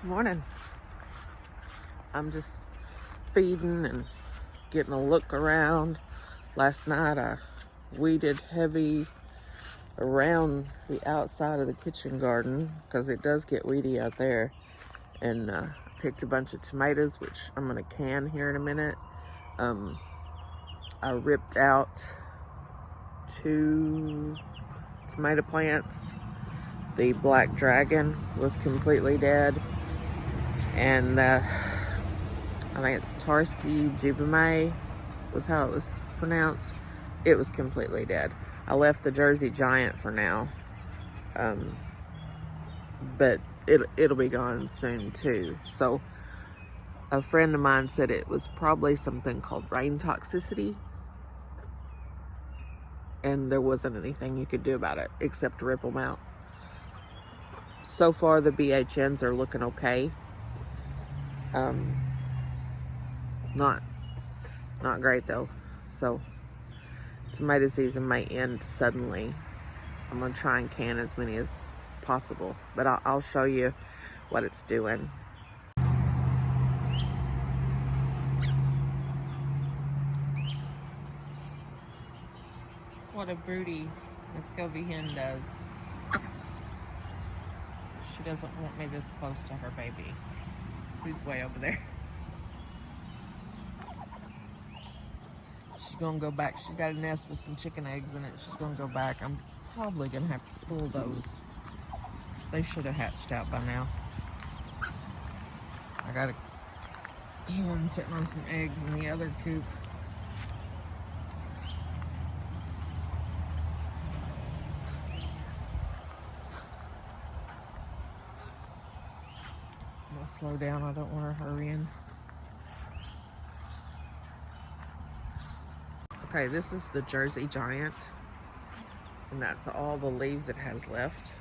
Morning. I'm just feeding and getting a look around. Last night I weeded heavy around the outside of the kitchen garden because it does get weedy out there, and picked a bunch of tomatoes, which I'm gonna can here in a minute. I ripped out 2 tomato plants. The Black Dragon was completely dead, and I think it's Tarski Jubame was how it was pronounced. It was completely dead. I left the Jersey Giant for now, but it'll be gone soon too. So a friend of mine said it was probably something called rain toxicity, and there wasn't anything you could do about it except to rip them out. So far the BHNs are looking okay. Not great though. So tomato season may end suddenly. I'm gonna try and can as many as possible, but I'll show you what it's doing. That's what a broody Muscovy hen does. She doesn't want me this close to her baby, who's way over there. She's gonna go back. She's got a nest with some chicken eggs in it. She's gonna go back. I'm probably gonna have to pull those. They should have hatched out by now. I got a hen sitting on some eggs in the other coop. I'm gonna slow down. I don't want her hurrying. Okay, this is the Jersey Giant, and that's all the leaves it has left.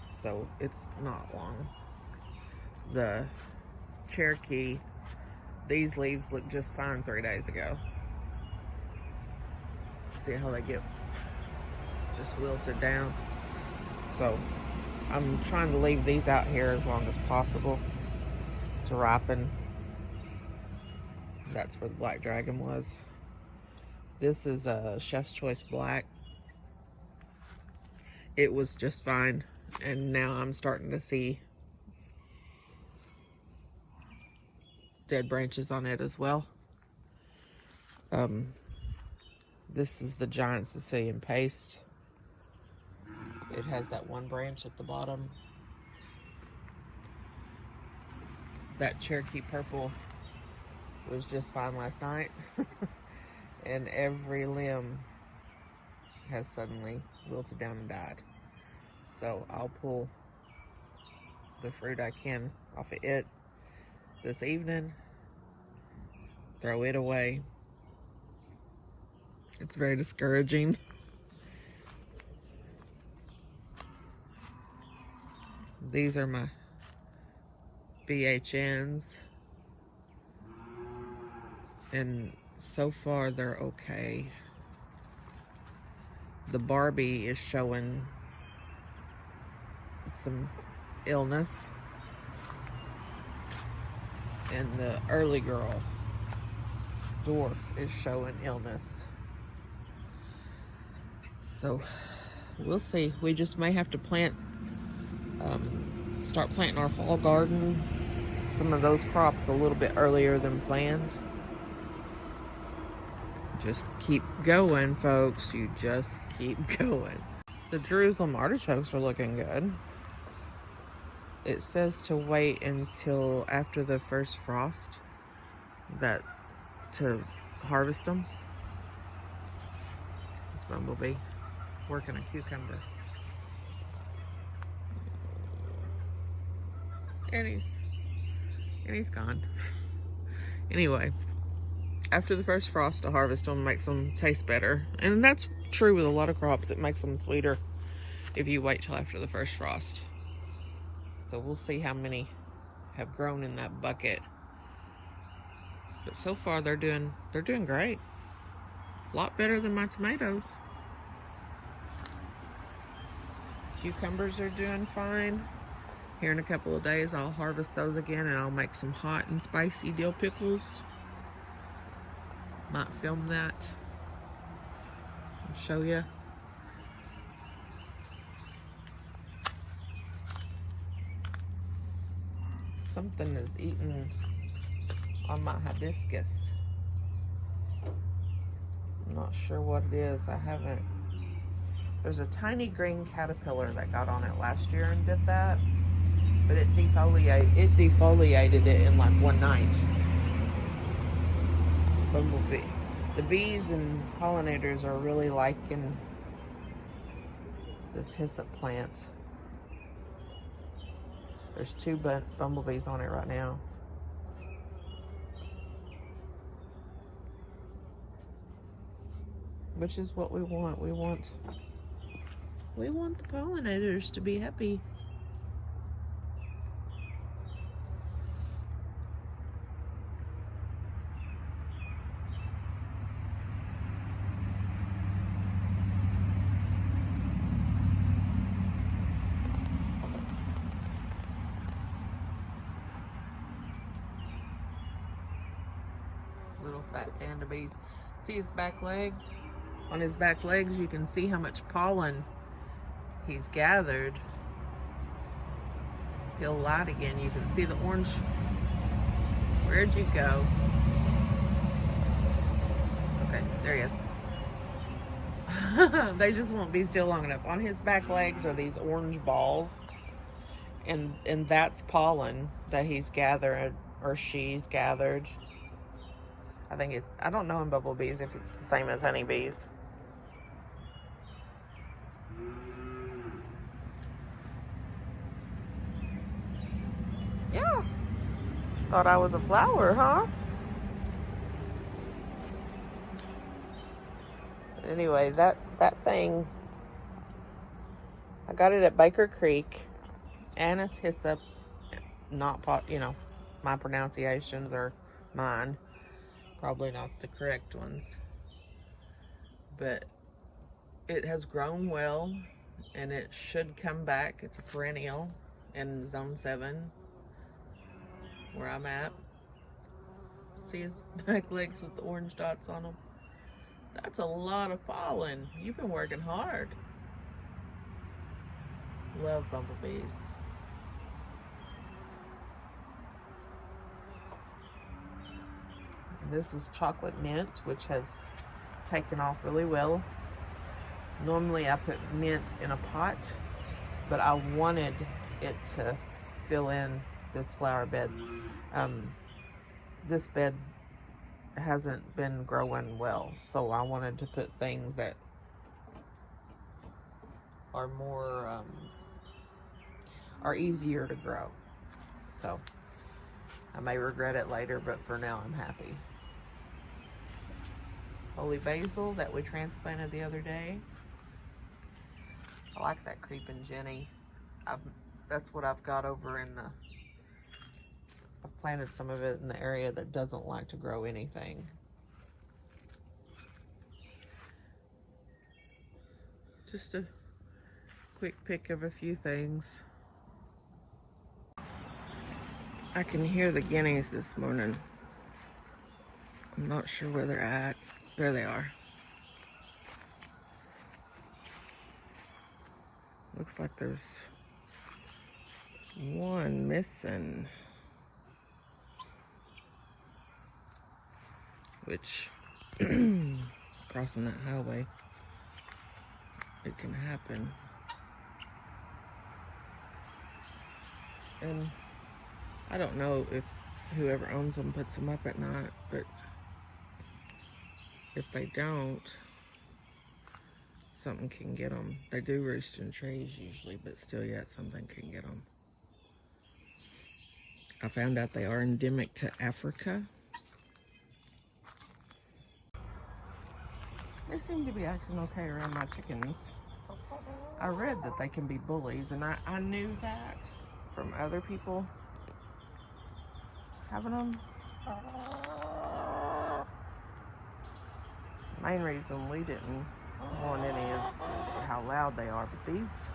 So it's not long. The Cherokee, these leaves look just fine 3 days ago. See how they get just wilted down? So I'm trying to leave these out here as long as possible to ripen. That's where the Black Dragon was. This is a Chef's Choice Black. It was just fine, and now I'm starting to see dead branches on it as well. This is the Giant Sicilian Paste. It has that one branch at the bottom. That Cherokee Purple was just fine last night. And every limb has suddenly wilted down and died. So I'll pull the fruit I can off of it this evening, throw it away. It's very discouraging. These are my BHNs, and so far they're okay. The Barbie is showing some illness, and the early girl Dwarf is showing illness. So we'll see. We just may have to start planting our fall garden, some of those crops a little bit earlier than planned. Just keep going, folks. You just keep going. The Jerusalem artichokes are looking good. It says to wait until after the first frost to harvest them. It's Bumblebee working a cucumber. And he's gone. Anyway, after the first frost to harvest them makes them taste better. And that's true with a lot of crops. It makes them sweeter if you wait till after the first frost. So we'll see how many have grown in that bucket. But so far they're doing great. A lot better than my tomatoes. Cucumbers are doing fine. Here in a couple of days, I'll harvest those again and I'll make some hot and spicy dill pickles. Might film that and show you. Something is eating on my hibiscus. I'm not sure what it is. I haven't. There's a tiny green caterpillar that got on it last year and did that, but it defoliated it in like one night. Bumblebee. The bees and pollinators are really liking this hyssop plant. There's 2 bumblebees on it right now. Which is what we want. We want the pollinators to be happy. Little fat panda bees. See his back legs? On his back legs, you can see how much pollen he's gathered. He'll light again. You can see the orange. Where'd you go? Okay, there he is. They just won't be still long enough. On his back legs are these orange balls, and that's pollen that he's gathered, or she's gathered. I don't know in bumblebees if it's the same as honeybees. Yeah. Thought I was a flower, huh? Anyway, that thing, I got it at Baker Creek. Anise hyssop, not pot, my pronunciations are mine. Probably not the correct ones. But it has grown well, and it should come back. It's a perennial in zone 7, where I'm at. See his back legs with the orange dots on them? That's a lot of pollen. You've been working hard. Love bumblebees. This is chocolate mint, which has taken off really well. Normally I put mint in a pot, but I wanted it to fill in this flower bed. This bed hasn't been growing well, so I wanted to put things that are more are easier to grow. So I may regret it later, but for now I'm happy. Holy basil that we transplanted the other day. I like that creeping Jenny. That's what I've got over in the. I've planted some of it in the area that doesn't like to grow anything. Just a quick pick of a few things. I can hear the guineas this morning. I'm not sure where they're at. There they are. Looks like there's one missing. Which, crossing that highway, it can happen. And I don't know if whoever owns them puts them up at night, but if they don't, something can get them. They do roost in trees usually, but still yet something can get them. I found out they are endemic to Africa. They seem to be acting okay around my chickens. I read that they can be bullies, and I knew that from other people having them. Main reason we didn't want any is how loud they are, but these,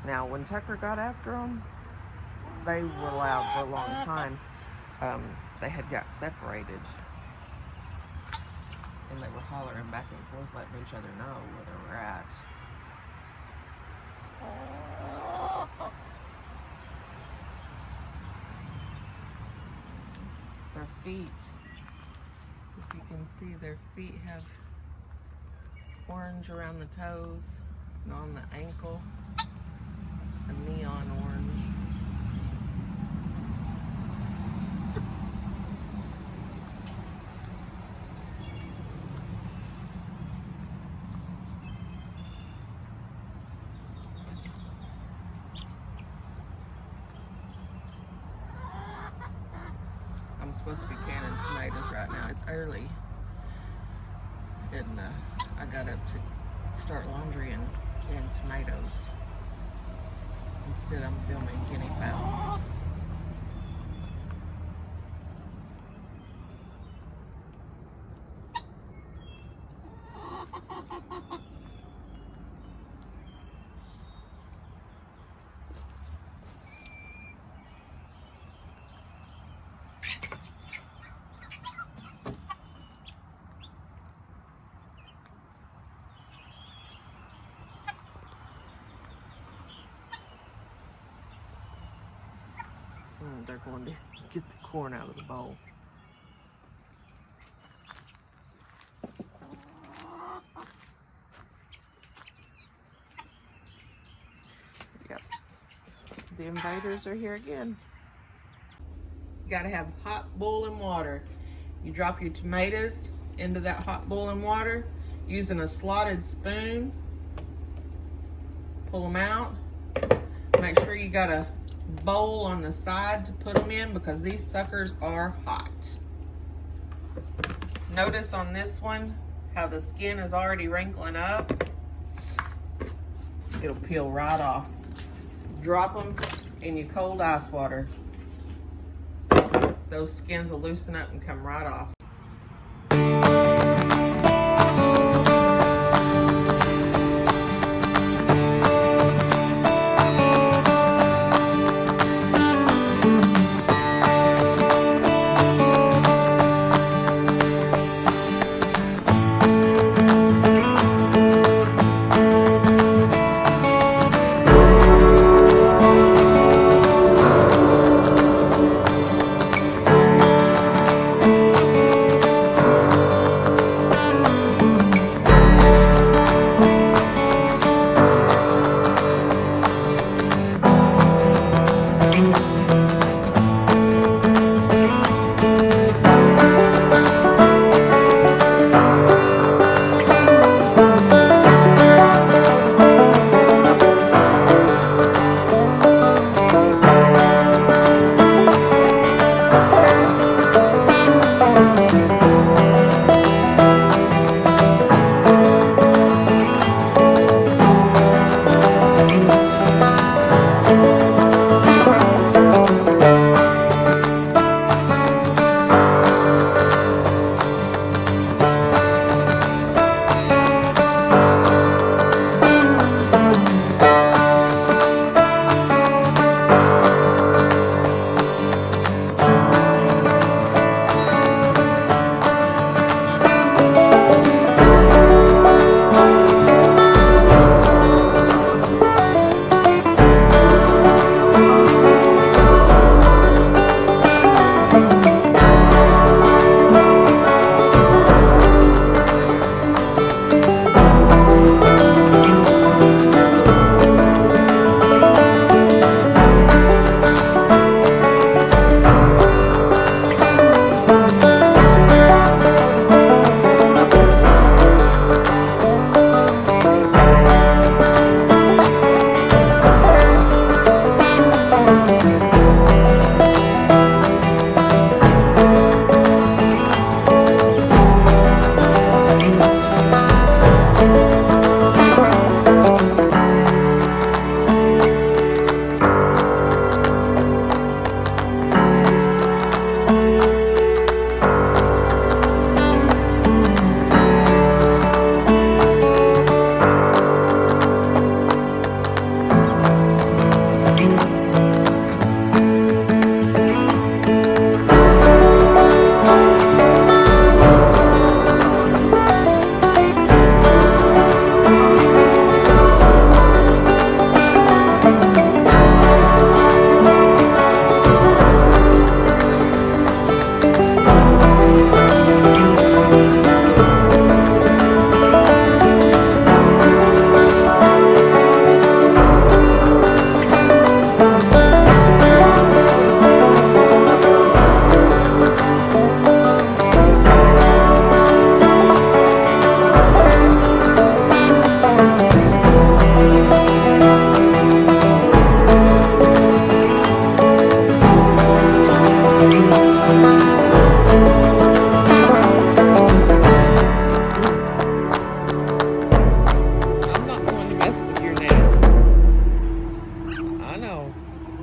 now when Tucker got after them, they were loud for a long time. They had got separated, and they were hollering back and forth, letting each other know where they were at. Their feet, if you can see, their feet have orange around the toes and on the ankle, a neon orange. I'm supposed to be canning tomatoes right now. It's early, and I got up to start laundry and can tomatoes. Instead, I'm filming guinea fowl. They're going to get the corn out of the bowl. Yep. The invaders are here again. You gotta have hot boiling water. You drop your tomatoes into that hot boiling water using a slotted spoon. Pull them out. Make sure you got a bowl on the side to put them in because these suckers are hot. Notice on this one how the skin is already wrinkling up. It'll peel right off. Drop them in your cold ice water. Those skins will loosen up and come right off.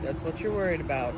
That's what you're worried about.